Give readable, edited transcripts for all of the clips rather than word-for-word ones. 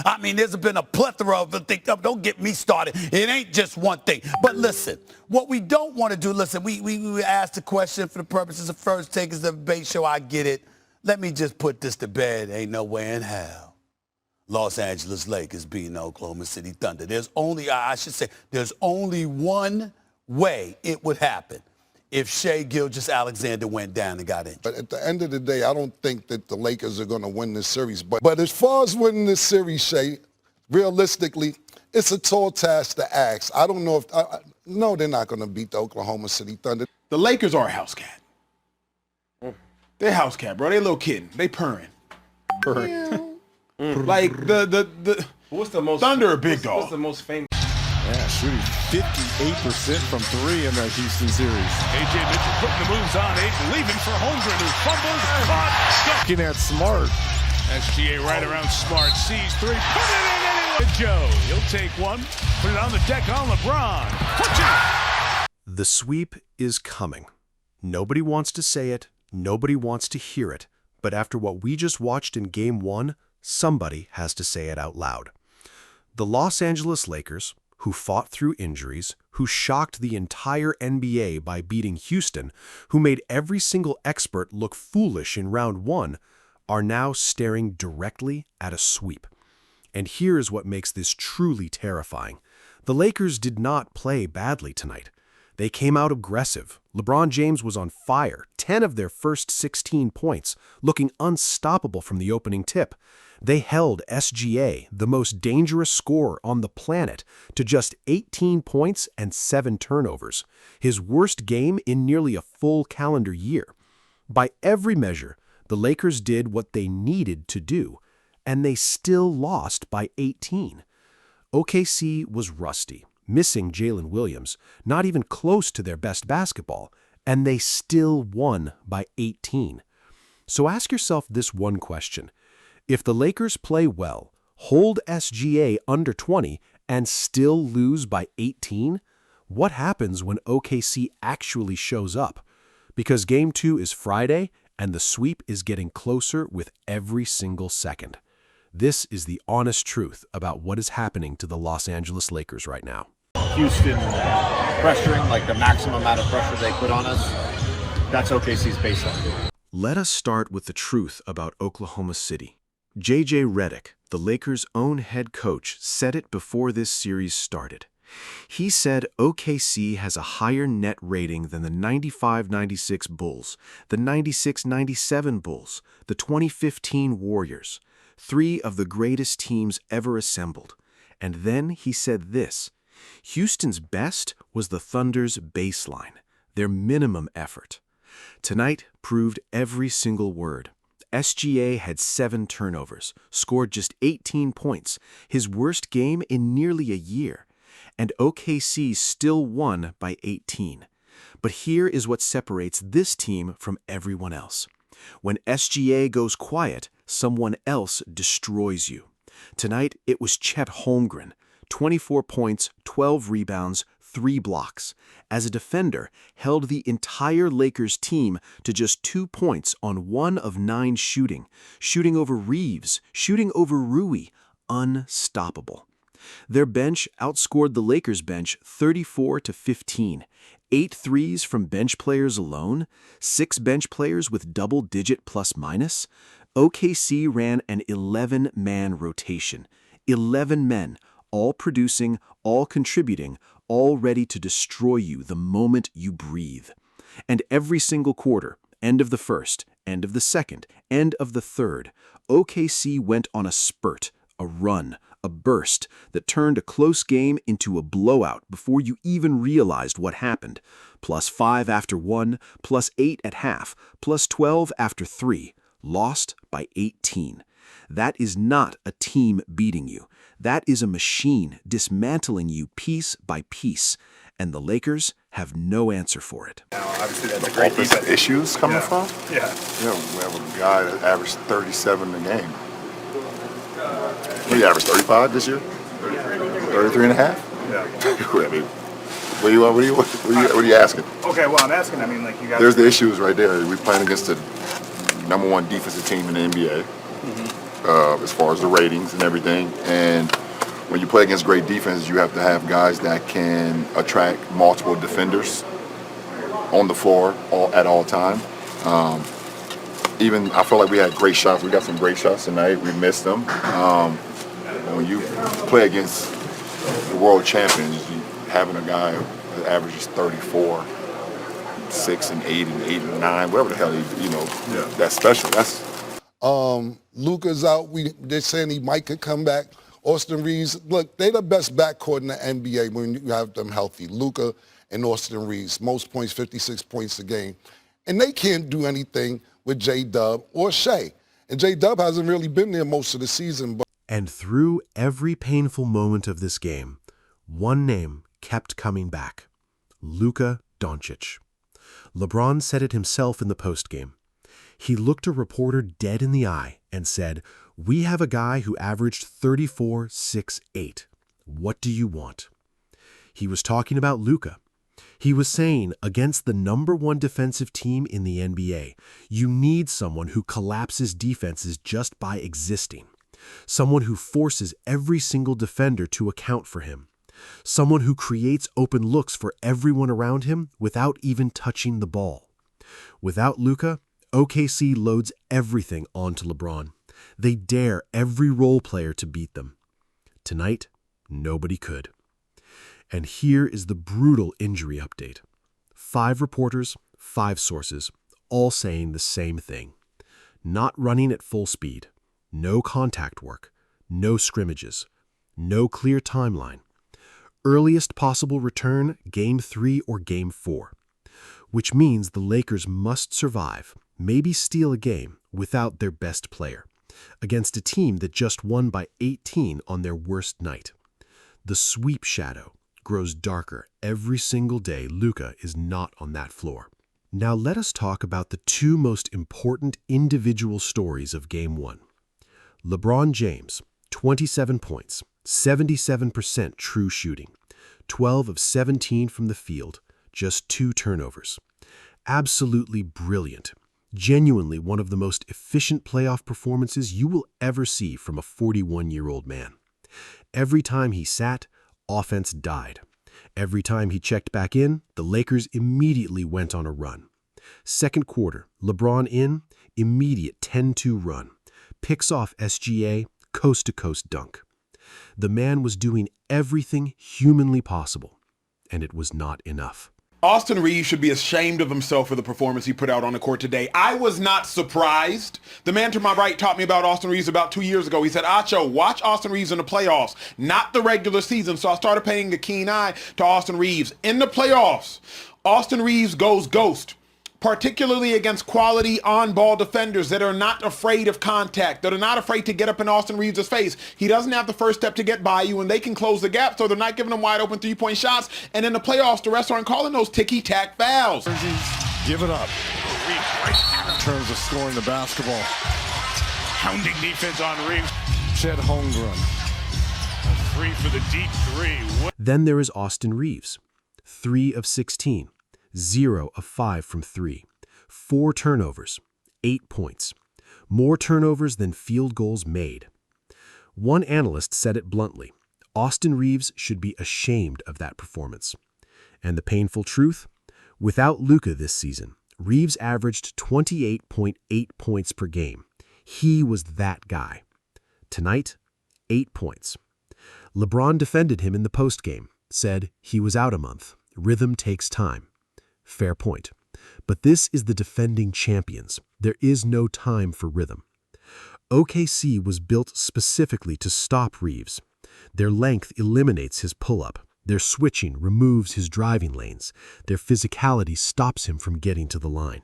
I mean, there's been a plethora of things. Don't get me started. It ain't just one thing. But listen, what we don't want to do, listen, we asked the question for the purposes of First Take is the debate show. I get it. Let me just put this to bed. Ain't no way in hell Los Angeles Lakers beating Oklahoma City Thunder. There's only one way it would happen. If Shai Gilgeous-Alexander went down and got injured. But at the end of the day, I don't think that the Lakers are going to win this series. But as far as winning this series, Shai, realistically, it's a tall task to ask. I don't know if no, they're not going to beat the Oklahoma City Thunder. The Lakers are a house cat. They're house cat, bro. They a little kitten. They purring. Like the what's the most Thunder are big dog. What's the most famous? Yeah, shooting 58% from three in that Houston series. A.J. Mitchell putting the moves on Aiden, leaving for Holmgren, who fumbled, caught, Looking at Smart. SGA right around Smart, sees three, put it in anyway. Joe, he'll take one, put it on the deck on LeBron. Puts it. The sweep is coming. Nobody wants to say it, nobody wants to hear it, but after what we just watched in Game 1, somebody has to say it out loud. The Los Angeles Lakers, who fought through injuries, who shocked the entire NBA by beating Houston, who made every single expert look foolish in round 1, are now staring directly at a sweep. And here is what makes this truly terrifying. The Lakers did not play badly tonight. They came out aggressive. LeBron James was on fire, 10 of their first 16 points, looking unstoppable from the opening tip. They held SGA, the most dangerous scorer on the planet, to just 18 points and 7 turnovers, his worst game in nearly a full calendar year. By every measure, the Lakers did what they needed to do, and they still lost by 18. OKC was rusty, missing Jalen Williams, not even close to their best basketball, and they still won by 18. So ask yourself this one question. If the Lakers play well, hold SGA under 20, and still lose by 18, what happens when OKC actually shows up? Because Game 2 is Friday, and the sweep is getting closer with every single second. This is the honest truth about what is happening to the Los Angeles Lakers right now. Houston pressuring, like the maximum amount of pressure they put on us, that's OKC's baseline. Let us start with the truth about Oklahoma City. J.J. Redick, the Lakers' own head coach, said it before this series started. He said OKC has a higher net rating than the 95-96 Bulls, the 96-97 Bulls, the 2015 Warriors, 3 of the greatest teams ever assembled. And then he said this: Houston's best was the Thunder's baseline, their minimum effort. Tonight proved every single word. SGA had 7 turnovers, scored just 18 points, his worst game in nearly a year. And OKC still won by 18. But here is what separates this team from everyone else. When SGA goes quiet, someone else destroys you. Tonight, it was Chet Holmgren. 24 points, 12 rebounds, 3 blocks. As a defender, held the entire Lakers team to just 2 points on 1 of 9 shooting over Reaves, shooting over Rui. Unstoppable. Their bench outscored the Lakers bench 34-15. 8 threes from bench players alone, 6 bench players with double-digit plus-minus. OKC ran an 11-man rotation. 11 men, all producing, all contributing, all ready to destroy you the moment you breathe. And every single quarter, end of the first, end of the second, end of the third, OKC went on a spurt, a run, a burst that turned a close game into a blowout before you even realized what happened. +5 after 1, +8 at half, +12 after 3, lost by 18. That is not a team beating you. That is a machine dismantling you piece by piece, and the Lakers have no answer for it. Now, obviously, that's a great defense. Issues coming from? Yeah. You know, we have a guy that averaged 37 a game. What, you averaged 35 this year? 33 and a half? Yeah. I mean, what are you asking? Okay, well, I'm asking, I mean, like, you guys... There's the issues right there. We're playing against the #1 defensive team in the NBA. as far as the ratings and everything. And when you play against great defenses, you have to have guys that can attract multiple defenders on the floor at all time. Even I feel like we had great shots. We got some great shots tonight. We missed them. When you play against the world champions, having a guy that averages 34, 6 and 8 and 8 and 9, whatever the hell that's special. That's Luka's out. They're saying he might could come back. Austin Reaves, look, they're the best backcourt in the NBA when you have them healthy. Luka and Austin Reaves, most points, 56 points a game. And they can't do anything with J-Dub or Shea. And J-Dub hasn't really been there most of the season. And through every painful moment of this game, one name kept coming back: Luka Doncic. LeBron said it himself in the postgame. He looked a reporter dead in the eye and said, "We have a guy who averaged 34, 6, 8. What do you want?" He was talking about Luka. He was saying, against the #1 defensive team in the NBA, you need someone who collapses defenses just by existing. Someone who forces every single defender to account for him. Someone who creates open looks for everyone around him without even touching the ball. Without Luka, OKC loads everything onto LeBron. They dare every role player to beat them. Tonight, nobody could. And here is the brutal injury update. 5 reporters, 5 sources, all saying the same thing. Not running at full speed. No contact work. No scrimmages. No clear timeline. Earliest possible return, Game 3 or Game 4. Which means the Lakers must survive, maybe steal a game, without their best player, against a team that just won by 18 on their worst night. The sweep shadow grows darker every single day Luka is not on that floor. Now let us talk about the 2 most important individual stories of Game 1. LeBron James, 27 points, 77% true shooting, 12 of 17 from the field, just 2 turnovers. Absolutely brilliant. Genuinely one of the most efficient playoff performances you will ever see from a 41-year-old man. Every time he sat, offense died. Every time he checked back in, the Lakers immediately went on a run. Second quarter, LeBron in, immediate 10-2 run. Picks off SGA, coast-to-coast dunk. The man was doing everything humanly possible, and it was not enough. Austin Reaves should be ashamed of himself for the performance he put out on the court today. I was not surprised. The man to my right taught me about Austin Reaves about 2 years ago. He said, Acho, watch Austin Reaves in the playoffs, not the regular season. So I started paying a keen eye to Austin Reaves. In the playoffs, Austin Reaves goes ghost, particularly against quality on-ball defenders that are not afraid of contact, that are not afraid to get up in Austin Reaves' face. He doesn't have the first step to get by you, and they can close the gap, so they're not giving him wide open three-point shots. And in the playoffs, the refs aren't calling those ticky-tack fouls. Give it up. In terms of scoring the basketball. Pounding defense on Reaves. Chet Holmgren. 3 for the deep 3. Then there is Austin Reaves. 3 of 16. 0 of 5 from 3. 4 turnovers. 8 points. More turnovers than field goals made. One analyst said it bluntly. Austin Reaves should be ashamed of that performance. And the painful truth? Without Luka this season, Reaves averaged 28.8 points per game. He was that guy. Tonight, 8 points. LeBron defended him in the postgame, said he was out a month. Rhythm takes time. Fair point. But this is the defending champions. There is no time for rhythm. OKC was built specifically to stop Reaves. Their length eliminates his pull-up. Their switching removes his driving lanes. Their physicality stops him from getting to the line.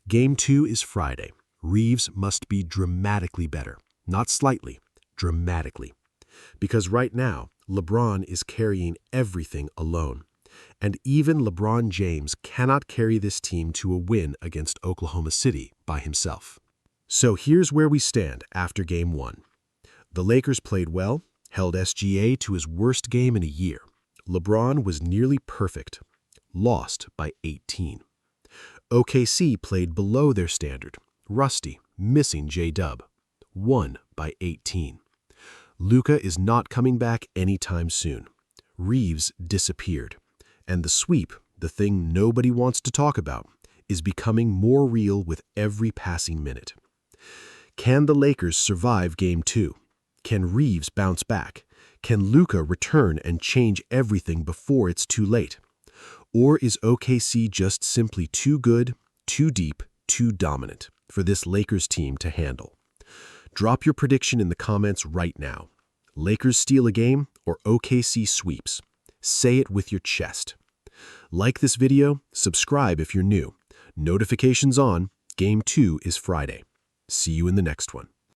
Game 2 is Friday. Reaves must be dramatically better. Not slightly, dramatically. Because right now, LeBron is carrying everything alone. And even LeBron James cannot carry this team to a win against Oklahoma City by himself. So here's where we stand after Game 1. The Lakers played well, held SGA to his worst game in a year. LeBron was nearly perfect, lost by 18. OKC played below their standard, rusty, missing J-Dub. won by 18. Luka is not coming back anytime soon. Reaves disappeared. And the sweep, the thing nobody wants to talk about, is becoming more real with every passing minute. Can the Lakers survive Game 2? Can Reaves bounce back? Can Luka return and change everything before it's too late? Or is OKC just simply too good, too deep, too dominant for this Lakers team to handle? Drop your prediction in the comments right now. Lakers steal a game or OKC sweeps? Say it with your chest. Like this video, subscribe if you're new. Notifications on. Game 2 is Friday. See you in the next one.